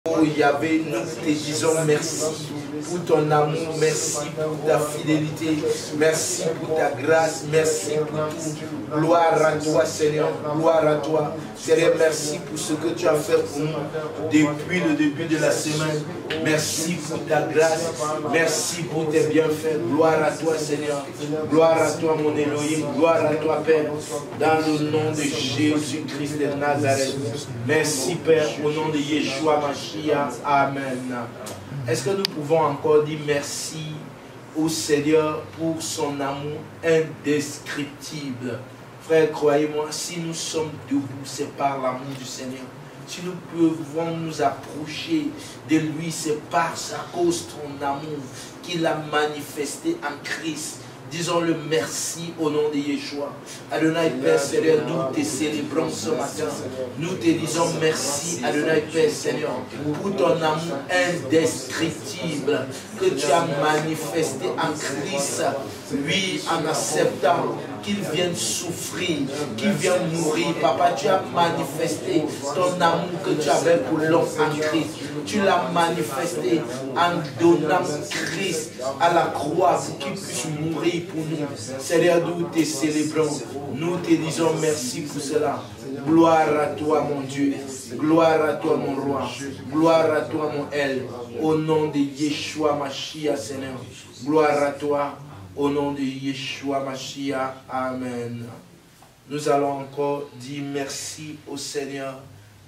Oh Yahvé, nous te disons merci pour ton amour, merci pour ta fidélité, merci pour ta grâce, merci pour tout. Gloire à toi Seigneur, gloire à toi. Seigneur, merci pour ce que tu as fait pour nous depuis le début de la semaine. Merci pour ta grâce, merci pour tes bienfaits. Gloire à toi Seigneur, gloire à toi mon Elohim, gloire à toi Père, dans le nom de Jésus-Christ de Nazareth. Merci Père, au nom de Yeshua Mashiach. Amen. Est-ce que nous pouvons encore dire merci au Seigneur pour son amour indescriptible? Frère, croyez-moi, si nous sommes debout, c'est par l'amour du Seigneur. Si nous pouvons nous approcher de lui, c'est par sa cause ton amour qu'il a manifesté en Christ. Disons-le merci au nom de Yeshua. Adonai Père Seigneur, nous te célébrons ce matin. Nous te disons merci, Adonai Père Seigneur, pour ton amour indescriptible que tu as manifesté en Christ. Oui, en acceptant qu'il vienne souffrir, qu'il vienne mourir. Papa, tu as manifesté ton amour que tu avais pour l'homme en Christ. Tu l'as manifesté en donnant Christ à la croix pour qu'il puisse mourir pour nous. Seigneur, nous te célébrons. Nous te disons merci pour cela. Gloire à toi, mon Dieu. Gloire à toi, mon roi. Gloire à toi, mon El. Au nom de Yeshua Mashiach, Seigneur. Gloire à toi. Au nom de Yeshua Mashiach, Amen. Nous allons encore dire merci au Seigneur,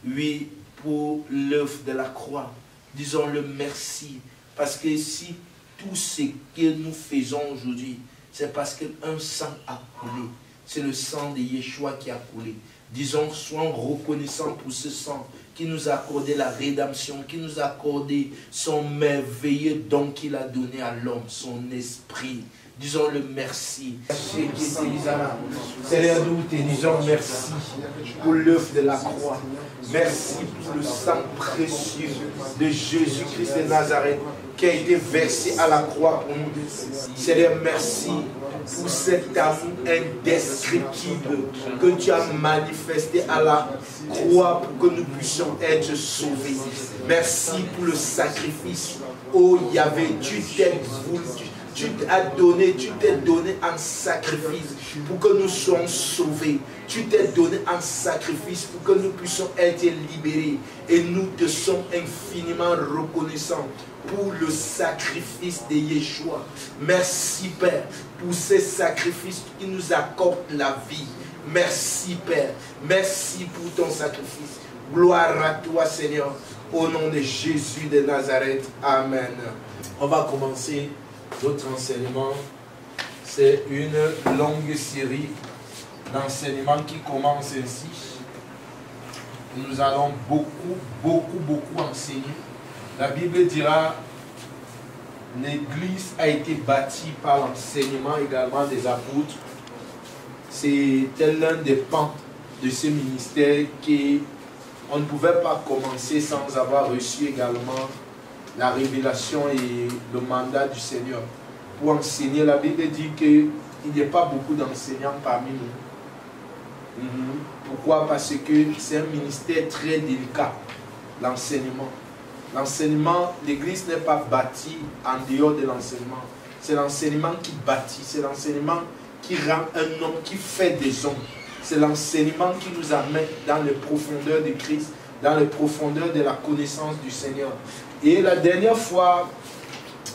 oui, pour l'œuvre de la croix. Disons-le merci, parce que si tout ce que nous faisons aujourd'hui, c'est parce qu'un sang a coulé. C'est le sang de Yeshua qui a coulé. Disons, soyons reconnaissants pour ce sang qui nous a accordé la rédemption, qui nous a accordé son merveilleux don qu'il a donné à l'homme, son esprit. Disons le merci. Seigneur, nous te disons merci pour l'œuvre de la croix. Merci pour le sang précieux de Jésus-Christ de Nazareth qui a été versé à la croix pour nous. Seigneur, merci pour cet amour indescriptible que tu as manifesté à la croix pour que nous puissions être sauvés. Merci pour le sacrifice. Oh Yahvé, tu t'es voulu. Tu t'es donné en sacrifice pour que nous soyons sauvés. Tu t'es donné en sacrifice pour que nous puissions être libérés. Et nous te sommes infiniment reconnaissants pour le sacrifice de Yeshua. Merci Père pour ces sacrifices qui nous accordent la vie. Merci Père. Merci pour ton sacrifice. Gloire à toi Seigneur. Au nom de Jésus de Nazareth. Amen. On va commencer notre enseignement. C'est une longue série d'enseignements qui commence ainsi. Nous allons beaucoup enseigner. La Bible dira, l'Église a été bâtie par l'enseignement également des apôtres. C'était l'un des pans de ce ministère qu'on ne pouvait pas commencer sans avoir reçu également la révélation et le mandat du Seigneur. Pour enseigner, la Bible dit qu'il n'y a pas beaucoup d'enseignants parmi nous. Pourquoi? Parce que c'est un ministère très délicat, l'enseignement. L'enseignement, l'Église n'est pas bâtie en dehors de l'enseignement. C'est l'enseignement qui bâtit, c'est l'enseignement qui rend un homme, qui fait des hommes. C'est l'enseignement qui nous amène dans les profondeurs de Christ, dans les profondeurs de la connaissance du Seigneur. Et la dernière fois,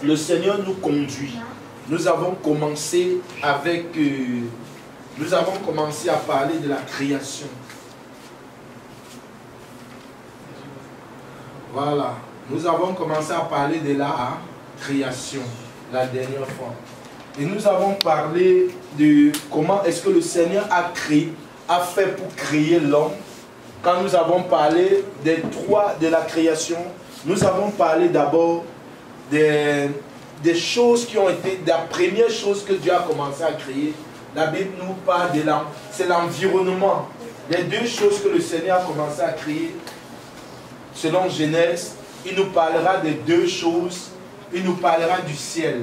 le Seigneur nous conduit. Nous avons commencé avec... nous avons commencé à parler de la création. Voilà. Nous avons commencé à parler de la création la dernière fois. Et nous avons parlé de comment est-ce que le Seigneur a fait pour créer l'homme. Quand nous avons parlé des trois de la création, nous avons parlé d'abord des choses qui ont été, la première chose que Dieu a commencé à créer. La Bible nous parle de c'est l'environnement. Les deux choses que le Seigneur a commencé à créer, selon Genèse, il nous parlera des deux choses. Il nous parlera du ciel.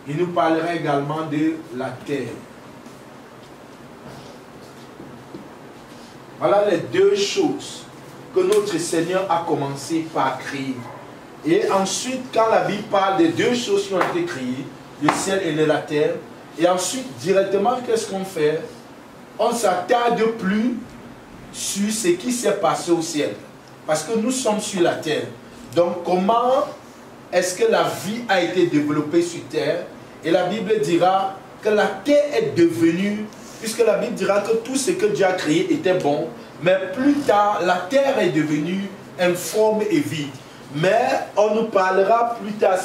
Il nous parlera également de la terre. Voilà les deux choses que notre Seigneur a commencé par créer. Et ensuite, quand la Bible parle des deux choses qui ont été créées, le ciel et la terre, et ensuite, directement, qu'est-ce qu'on fait? On ne s'attarde plus sur ce qui s'est passé au ciel. Parce que nous sommes sur la terre. Donc, comment est-ce que la vie a été développée sur terre? Et la Bible dira que la terre est devenue, puisque la Bible dira que tout ce que Dieu a créé était bon, mais plus tard, la terre est devenue informe et vide. Mais on nous parlera plus tard,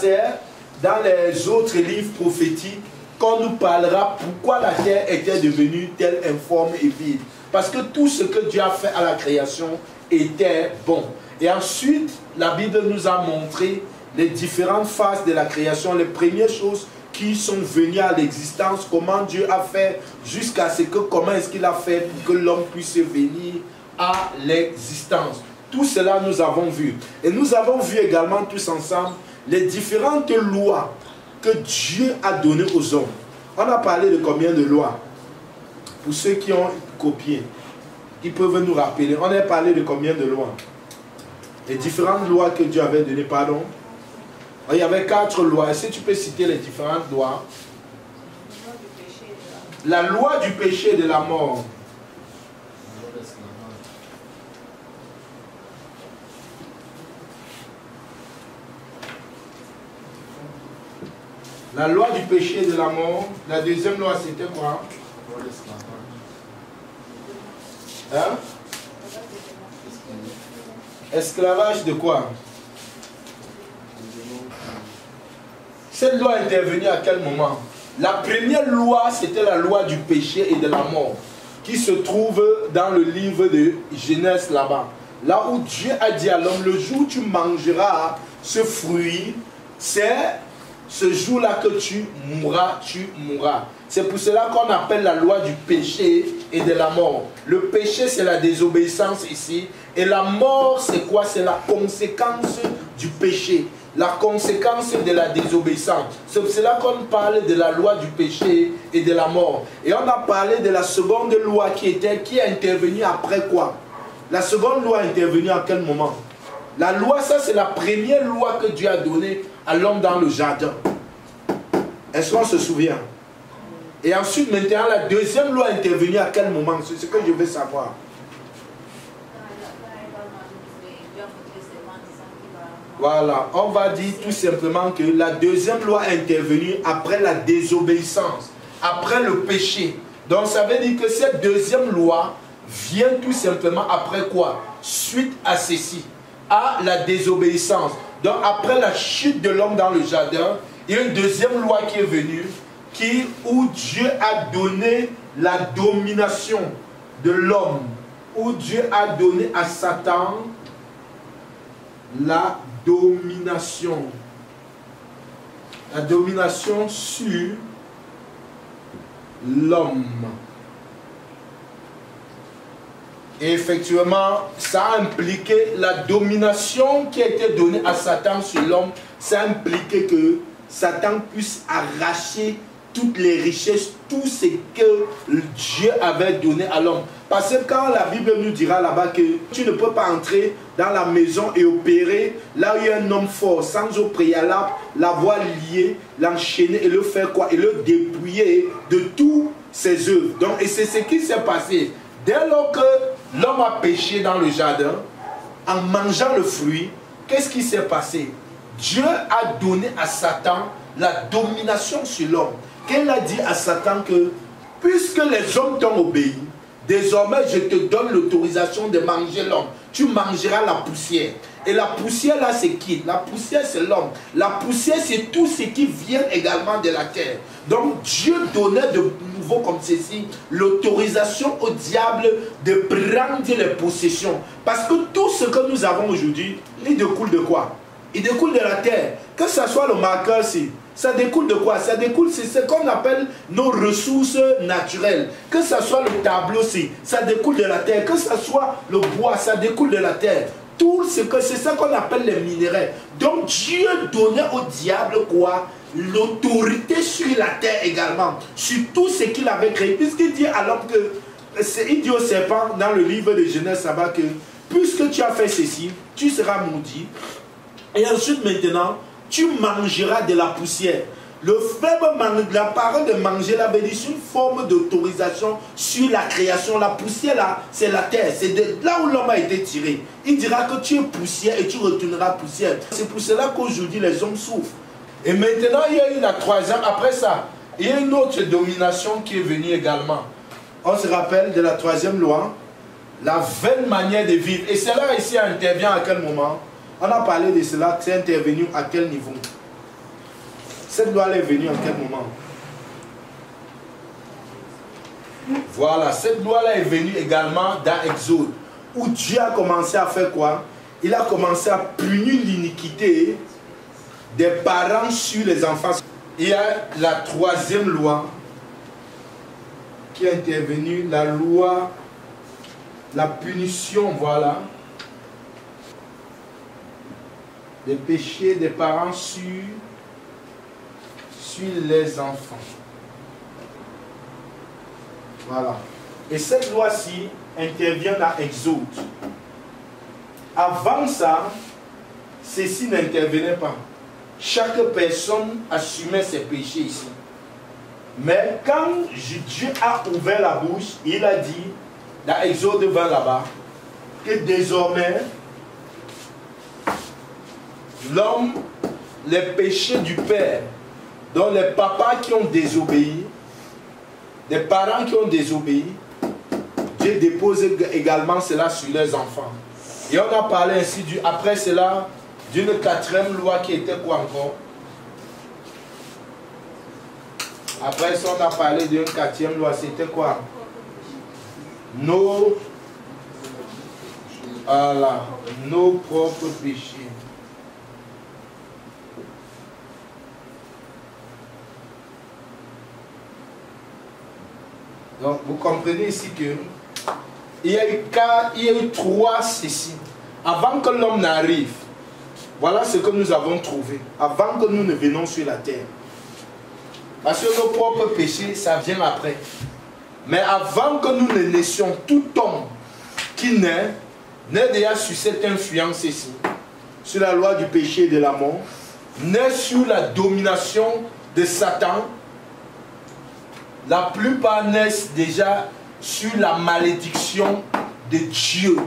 dans les autres livres prophétiques, qu'on nous parlera pourquoi la terre était devenue telle informe et vide. Parce que tout ce que Dieu a fait à la création était bon. Et ensuite, la Bible nous a montré les différentes phases de la création, les premières choses qui sont venues à l'existence, comment Dieu a fait jusqu'à ce que, comment est-ce qu'il a fait pour que l'homme puisse venir à l'existence. Tout cela nous avons vu. Et nous avons vu également tous ensemble les différentes lois que Dieu a données aux hommes. On a parlé de combien de lois? Pour ceux qui ont copié, qui peuvent nous rappeler, on a parlé de combien de lois? Les différentes lois que Dieu avait données, pardon. Il y avait 4 lois. Est-ce que tu peux citer les différentes lois? La loi du péché et de la mort. La loi du péché et de la mort. La deuxième loi, c'était quoi? Hein? Esclavage de quoi? Cette loi est intervenue à quel moment? La première loi, c'était la loi du péché et de la mort, qui se trouve dans le livre de Genèse là-bas. Là où Dieu a dit à l'homme, le jour où tu mangeras ce fruit, c'est ce jour-là que tu mourras, tu mourras. C'est pour cela qu'on appelle la loi du péché et de la mort. Le péché, c'est la désobéissance ici. Et la mort, c'est quoi? C'est la conséquence du péché. La conséquence de la désobéissance. C'est pour cela qu'on parle de la loi du péché et de la mort. Et on a parlé de la seconde loi qui est intervenue après quoi? La seconde loi est intervenue à quel moment? La loi, ça c'est la première loi que Dieu a donnée à l'homme dans le jardin. Est-ce qu'on se souvient? Et ensuite, maintenant, la deuxième loi est intervenue à quel moment? C'est ce que je veux savoir. Voilà, on va dire tout simplement que la deuxième loi est intervenue après la désobéissance, après le péché. Donc ça veut dire que cette deuxième loi vient tout simplement après quoi? Suite à ceci, à la désobéissance. Donc après la chute de l'homme dans le jardin, il y a une deuxième loi qui est venue, où Dieu a donné la domination de l'homme, où Dieu a donné à Satan la domination sur l'homme. Et effectivement, ça a impliqué la domination qui a été donnée à Satan sur l'homme. Ça a impliqué que Satan puisse arracher toutes les richesses, tout ce que Dieu avait donné à l'homme. Parce que quand la Bible nous dira là-bas que tu ne peux pas entrer dans la maison et opérer là où il y a un homme fort, sans au préalable l'avoir lié, l'enchaîner et le faire quoi? Et le dépouiller de tous ses œuvres. Donc, et c'est ce qui s'est passé. Dès lors que l'homme a péché dans le jardin, en mangeant le fruit, qu'est-ce qui s'est passé? Dieu a donné à Satan la domination sur l'homme. Qu'elle a dit à Satan que, puisque les hommes t'ont obéi, désormais je te donne l'autorisation de manger l'homme. Tu mangeras la poussière. Et la poussière là c'est qui? La poussière c'est l'homme. La poussière c'est tout ce qui vient également de la terre. Donc Dieu donnait de nouveau comme ceci l'autorisation au diable de prendre les possessions. Parce que tout ce que nous avons aujourd'hui, il découle de quoi? Il découle de la terre. Que ce soit le marqueur ci, ça découle de quoi? Ça découle, c'est ce qu'on appelle nos ressources naturelles. Que ce soit le tableau ci, ça découle de la terre. Que ce soit le bois, ça découle de la terre. Tout ce que c'est ça qu'on appelle les minéraux. Donc Dieu donnait au diable quoi? L'autorité sur la terre également, sur tout ce qu'il avait créé. Puisqu'il dit à l'homme que, il dit au serpent dans le livre de Genèse, ça va que puisque tu as fait ceci, tu seras maudit. Et ensuite maintenant, tu mangeras de la poussière. Le verbe, la parole de manger là, veut dire une forme d'autorisation sur la création. La poussière là, c'est la terre. C'est de là où l'homme a été tiré. Il dira que tu es poussière et tu retourneras poussière. C'est pour cela qu'aujourd'hui les hommes souffrent. Et maintenant, il y a eu la troisième. Après ça, il y a une autre domination qui est venue également. On se rappelle de la troisième loi, la vaine manière de vivre. Et cela ici intervient à quel moment? On a parlé de cela, c'est intervenu à quel niveau? Cette loi est venue à quel moment? Voilà, cette loi-là est venue également dans Exode, où Dieu a commencé à faire quoi? Il a commencé à punir l'iniquité des parents sur les enfants. Il y a la troisième loi qui est intervenue, la loi, la punition, voilà, des péchés des parents sur les enfants. Voilà. Et cette loi-ci intervient dans Exode. Avant ça, ceci n'intervenait pas. Chaque personne assumait ses péchés ici. Mais quand Dieu a ouvert la bouche, il a dit, dans Exode 20 là-bas, que désormais, l'homme, les péchés du père, dont les papas qui ont désobéi, les parents qui ont désobéi, Dieu dépose également cela sur les enfants. Et on a parlé ainsi, après cela, d'une quatrième loi qui était quoi encore? Après ça, on a parlé d'une quatrième loi, c'était quoi? Nos propres péchés. Donc, vous comprenez ici que il y a eu trois ceci. Avant que l'homme n'arrive, voilà ce que nous avons trouvé. Avant que nous ne venions sur la terre. Parce que nos propres péchés, ça vient après. Mais avant que nous ne naissions, tout homme qui naît déjà sur cette influence ici, sur la loi du péché et de la mort, naît sur la domination de Satan. La plupart naissent déjà sur la malédiction de Dieu,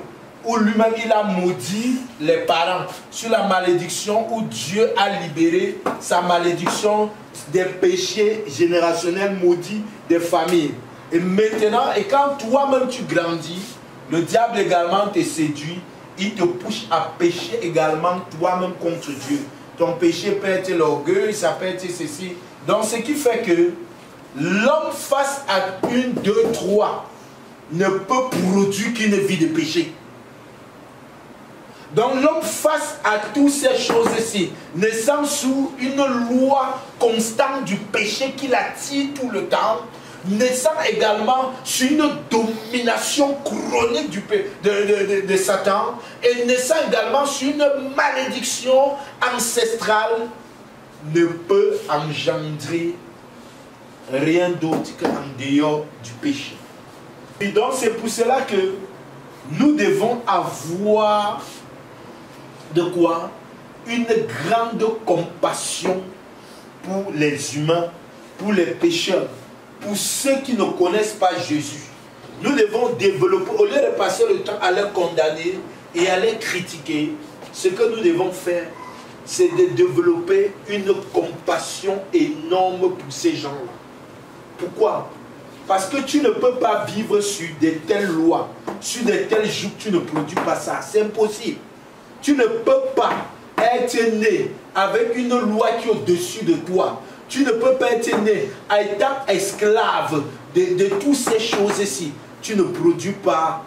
où lui-même il a maudit les parents, sur la malédiction où Dieu a libéré sa malédiction des péchés générationnels maudits des familles. Et maintenant, et quand toi-même tu grandis, le diable également te séduit, il te pousse à pécher également toi-même contre Dieu. Ton péché peut être l'orgueil, ça peut être ceci. Donc ce qui fait que l'homme face à 1, 2, 3 ne peut produire qu'une vie de péché. Donc l'homme face à toutes ces choses-ci, naissant sous une loi constante du péché qui l'attire tout le temps, naissant également sur une domination chronique de Satan, et naissant également sur une malédiction ancestrale, ne peut engendrer rien d'autre qu'en dehors du péché. Et donc c'est pour cela que nous devons avoir de quoi? Une grande compassion pour les humains, pour les pécheurs, pour ceux qui ne connaissent pas Jésus. Nous devons développer, au lieu de passer le temps à les condamner et à les critiquer, ce que nous devons faire, c'est de développer une compassion énorme pour ces gens-là. Pourquoi? Parce que tu ne peux pas vivre sur de telles lois, sur de tels jours, tu ne produis pas ça. C'est impossible. Tu ne peux pas être né avec une loi qui est au-dessus de toi. Tu ne peux pas être né en étant esclave de toutes ces choses-ci. Tu ne produis pas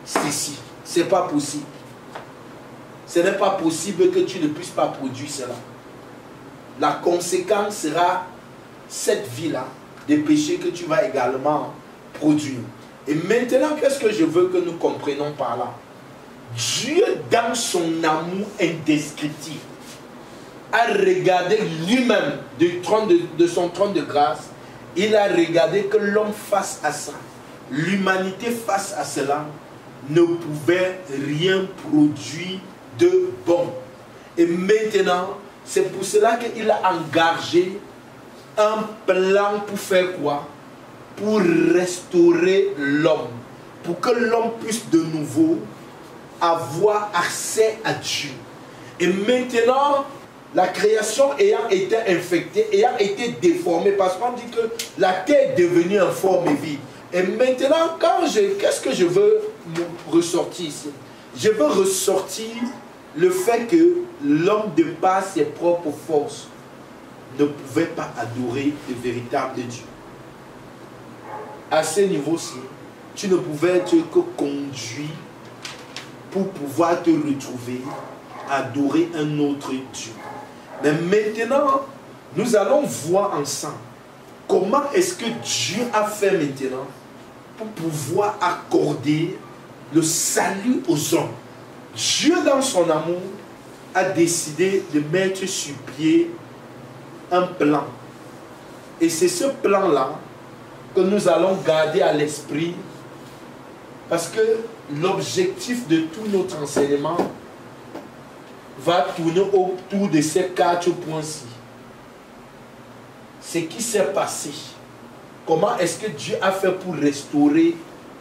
ceci. Ce n'est pas possible. Ce n'est pas possible que tu ne puisses pas produire cela. La conséquence sera cette vie-là, des péchés que tu vas également produire. Et maintenant, qu'est-ce que je veux que nous comprenions par là? Dieu, dans son amour indescriptible, a regardé lui-même de son trône de grâce. Il a regardé que l'homme face à ça, l'humanité face à cela, ne pouvait rien produire de bon. Et maintenant, c'est pour cela qu'il a engagé un plan pour faire quoi? Pour restaurer l'homme. Pour que l'homme puisse de nouveau avoir accès à Dieu. Et maintenant, la création ayant été infectée, ayant été déformée, parce qu'on dit que la terre est devenue informe et vide. Et maintenant, qu'est-ce que je veux ressortir ici? Je veux ressortir le fait que l'homme, de par ses propres forces, ne pouvait pas adorer le véritable Dieu. À ce niveau-ci, tu ne pouvais être que conduit pour pouvoir te retrouver, adorer un autre Dieu. Mais maintenant, nous allons voir ensemble comment est-ce que Dieu a fait maintenant pour pouvoir accorder le salut aux hommes. Dieu, dans son amour, a décidé de mettre sur pied un plan. Et c'est ce plan-là que nous allons garder à l'esprit, parce que l'objectif de tout notre enseignement va tourner autour de ces 4 points-ci. Ce qui s'est passé. Comment est-ce que Dieu a fait pour restaurer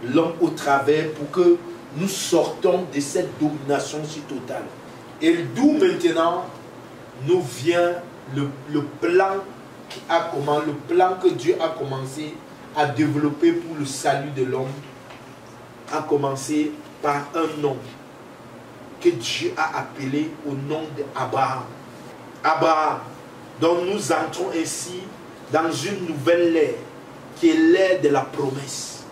l'homme au travers, pour que nous sortons de cette domination si totale. Et d'où maintenant nous vient le plan que Dieu a commencé à développer pour le salut de l'homme, a commencé par un nom que Dieu a appelé au nom d'Abraham. Abraham, dont nous entrons ainsi dans une nouvelle ère, qui est l'ère de la promesse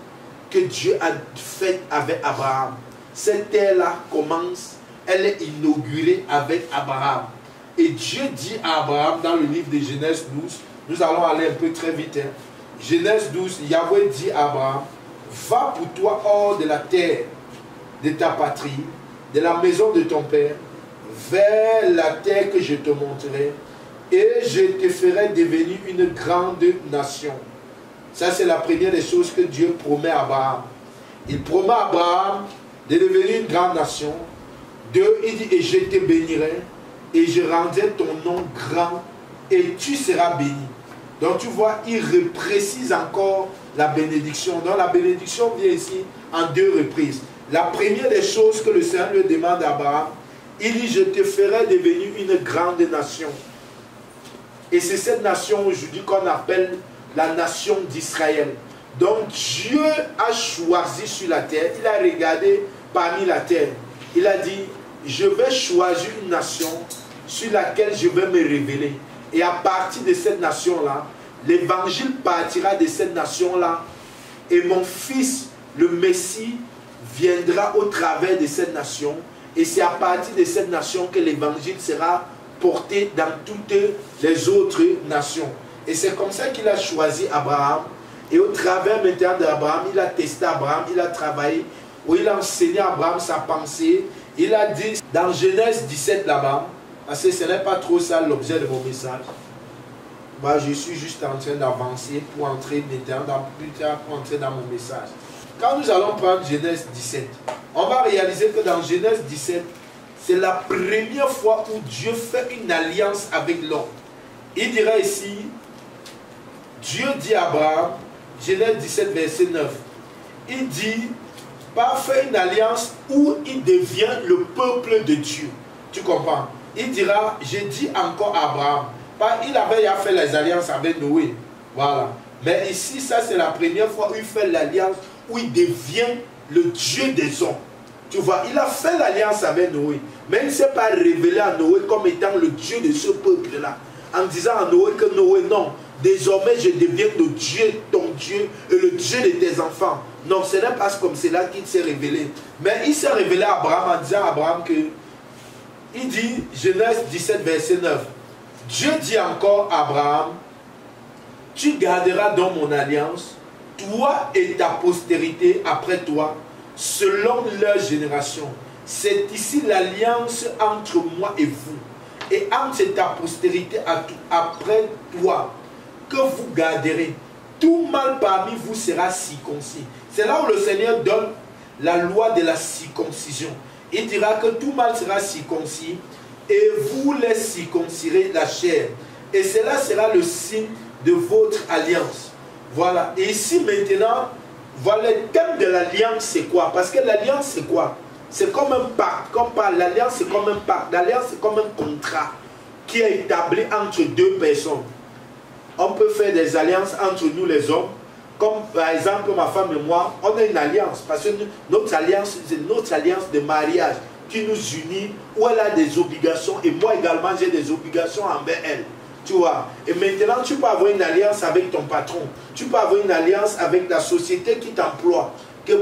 que Dieu a faite avec Abraham. Cette ère-là commence, elle est inaugurée avec Abraham. Et Dieu dit à Abraham dans le livre de Genèse 12, nous allons aller un peu très vite. Genèse 12, Yahweh dit à Abraham, va pour toi hors de la terre de ta patrie, de la maison de ton père, vers la terre que je te montrerai, et je te ferai devenir une grande nation. Ça, c'est la première des choses que Dieu promet à Abraham. Il promet à Abraham de devenir une grande nation. 2, il dit, et je te bénirai, et je rendrai ton nom grand, et tu seras béni. Donc tu vois, il reprécise encore la bénédiction. Donc la bénédiction vient ici en 2 reprises. La première des choses que le Seigneur lui demande à Abraham, il dit, je te ferai devenir une grande nation. Et c'est cette nation aujourd'hui qu'on appelle la nation d'Israël. Donc Dieu a choisi sur la terre, il a regardé parmi la terre. Il a dit, je vais choisir une nation sur laquelle je vais me révéler. Et à partir de cette nation-là, l'évangile partira de cette nation-là. Et mon fils, le Messie, viendra au travers de cette nation. Et c'est à partir de cette nation que l'évangile sera porté dans toutes les autres nations. Et c'est comme ça qu'il a choisi Abraham. Et au travers maintenant d'Abraham, il a testé Abraham, il a travaillé, où il a enseigné à Abraham sa pensée. Il a dit dans Genèse 17 là-bas, parce que ce n'est pas trop ça l'objet de mon message. Moi, je suis juste en train d'avancer pour entrer maintenant, plus tard pour entrer dans mon message. Quand nous allons prendre Genèse 17, on va réaliser que dans Genèse 17, c'est la première fois où Dieu fait une alliance avec l'homme. Il dira ici, Dieu dit à Abraham, Genèse 17, verset 9, il dit, pas faire une alliance où il devient le peuple de Dieu. Tu comprends? Il dira, j'ai dit encore à Abraham, pas, il avait déjà fait les alliances avec Noé. Voilà. Mais ici, ça c'est la première fois où il fait l'alliance, où il devient le Dieu des hommes. Tu vois, il a fait l'alliance avec Noé, mais il ne s'est pas révélé à Noé comme étant le Dieu de ce peuple-là. En disant à Noé que Noé, non, désormais je deviens le Dieu, ton Dieu, et le Dieu de tes enfants. Non, ce n'est pas comme cela qu'il s'est révélé. Mais il s'est révélé à Abraham en disant à Abraham que, il dit, Genèse 17, verset 9, Dieu dit encore à Abraham, tu garderas donc mon alliance, toi et ta postérité après toi, selon leur génération. C'est ici l'alliance entre moi et vous, et entre ta postérité après toi, que vous garderez. Tout mal parmi vous sera circoncis. C'est là où le Seigneur donne la loi de la circoncision. Il dira que tout mâle sera circoncis et vous les circoncirez la chair. Et cela sera le signe de votre alliance. Voilà. Et ici maintenant, voilà le thème de l'alliance, c'est quoi? Parce que l'alliance, c'est quoi? C'est comme un pacte. Comme l'alliance, c'est comme un pacte. L'alliance, c'est comme un contrat qui est établi entre deux personnes. On peut faire des alliances entre nous les hommes. Comme par exemple ma femme et moi, on a une alliance. Parce que notre alliance, c'est notre alliance de mariage qui nous unit, où elle a des obligations. Et moi également, j'ai des obligations envers elle. Tu vois. Et maintenant, tu peux avoir une alliance avec ton patron. Tu peux avoir une alliance avec la société qui t'emploie.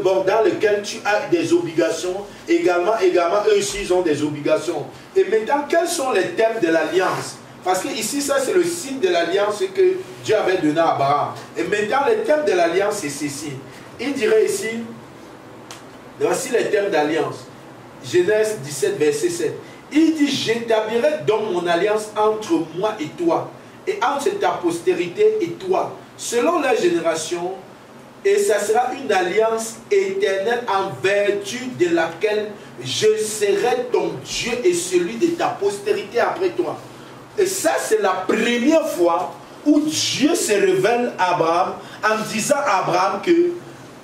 Bon, dans lequel tu as des obligations. Également, eux aussi, ils ont des obligations. Et maintenant, quels sont les thèmes de l'alliance? Parce que ici, ça, c'est le signe de l'alliance que Dieu avait donné à Abraham. Et maintenant, le thème de l'alliance, c'est ceci. Il dirait ici, voici les thèmes d'alliance. Genèse 17, verset 7. Il dit, j'établirai donc mon alliance entre moi et toi, et entre ta postérité et toi, selon la génération, et ça sera une alliance éternelle en vertu de laquelle je serai ton Dieu et celui de ta postérité après toi. Et ça, c'est la première fois où Dieu se révèle à Abraham en disant à Abraham que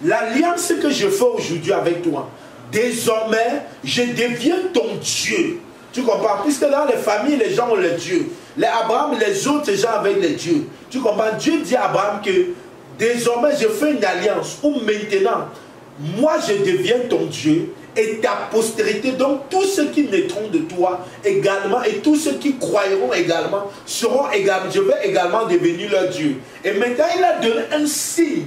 l'alliance que je fais aujourd'hui avec toi, désormais, je deviens ton Dieu. Tu comprends? Puisque dans les familles, les gens ont les dieux. Les Abraham, les autres gens avec les dieux. Tu comprends? Dieu dit à Abraham que désormais, je fais une alliance où maintenant, moi, je deviens ton Dieu et ta postérité. Donc, tous ceux qui naîtront de toi également et tous ceux qui croiront également seront également, je vais également devenir leur Dieu. Et maintenant, il a donné un signe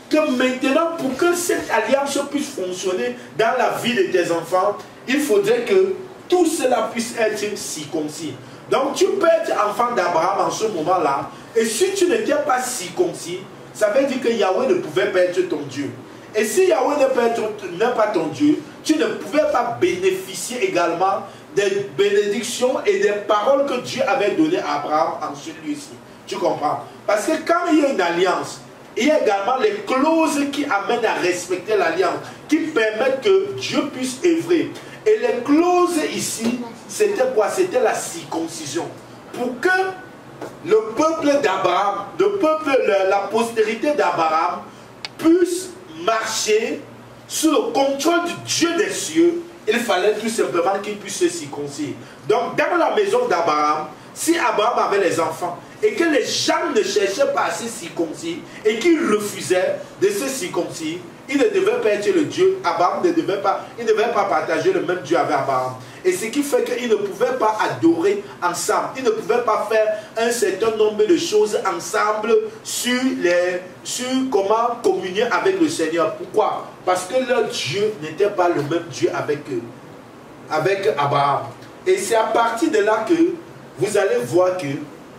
que maintenant, pour que cette alliance puisse fonctionner dans la vie de tes enfants, il faudrait que tout cela puisse être circoncis. Donc, tu peux être enfant d'Abraham en ce moment-là, et si tu n'étais pas circoncis, ça veut dire que Yahweh ne pouvait pas être ton Dieu. Et si Yahweh n'est pas ton Dieu, tu ne pouvais pas bénéficier également des bénédictions et des paroles que Dieu avait données à Abraham en celui-ci. Tu comprends? Parce que quand il y a une alliance, il y a également les clauses qui amènent à respecter l'alliance, qui permettent que Dieu puisse œuvrer. Et les clauses ici, c'était quoi? C'était la circoncision. Pour que le peuple d'Abraham, la postérité d'Abraham puisse marcher sous le contrôle du Dieu des cieux, il fallait tout simplement qu'il puisse se circoncire. Donc dans la maison d'Abraham, si Abraham avait les enfants et que les gens ne cherchaient pas à se circoncire et qu'ils refusaient de se circoncire, il ne devait pas être le Dieu. Abraham ne devait pas partager le même Dieu avec Abraham. Et ce qui fait qu'ils ne pouvaient pas adorer ensemble. Ils ne pouvaient pas faire un certain nombre de choses ensemble sur comment communier avec le Seigneur. Pourquoi? Parce que leur Dieu n'était pas le même Dieu avec eux, avec Abraham. Et c'est à partir de là que vous allez voir que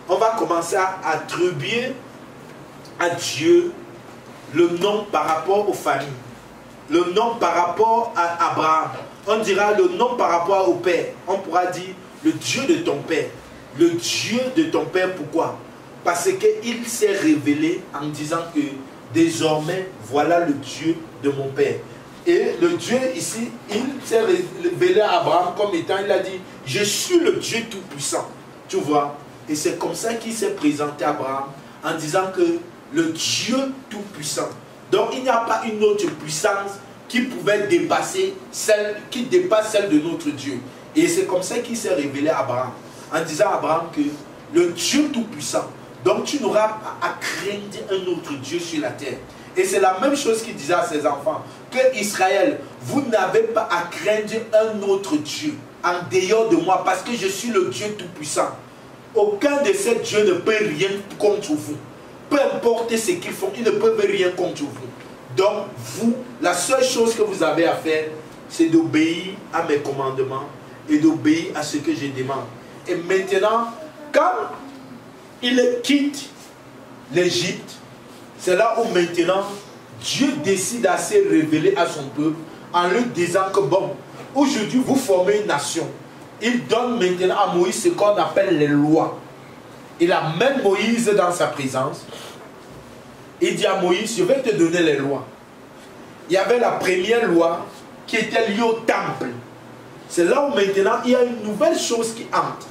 on va commencer à attribuer à Dieu le nom par rapport aux familles, le nom par rapport à Abraham. On dira le nom par rapport au père. On pourra dire le Dieu de ton père. Le Dieu de ton père, pourquoi? Parce qu'il s'est révélé en disant que désormais, voilà le Dieu de mon père. Et le Dieu ici, il s'est révélé à Abraham comme étant, il a dit, je suis le Dieu tout-puissant. Tu vois? Et c'est comme ça qu'il s'est présenté à Abraham en disant que le Dieu tout-puissant. Donc il n'y a pas une autre puissance qui pouvait dépasser celle de notre Dieu. Et c'est comme ça qu'il s'est révélé à Abraham, en disant à Abraham que le Dieu tout-puissant, donc tu n'auras pas à craindre un autre Dieu sur la terre. Et c'est la même chose qu'il disait à ses enfants, que Israël, vous n'avez pas à craindre un autre Dieu en dehors de moi, parce que je suis le Dieu tout-puissant. Aucun de ces dieux ne peut rien contre vous. Peu importe ce qu'ils font, ils ne peuvent rien contre vous. Donc, vous, la seule chose que vous avez à faire, c'est d'obéir à mes commandements et d'obéir à ce que je demande. Et maintenant, quand il quitte l'Égypte, c'est là où maintenant, Dieu décide à se révéler à son peuple en lui disant que bon, aujourd'hui vous formez une nation. Il donne maintenant à Moïse ce qu'on appelle les lois. Il amène Moïse dans sa présence. Il dit à Moïse, je vais te donner les lois. il y avait la première loi qui était liée au temple. C'est là où maintenant il y a une nouvelle chose qui entre.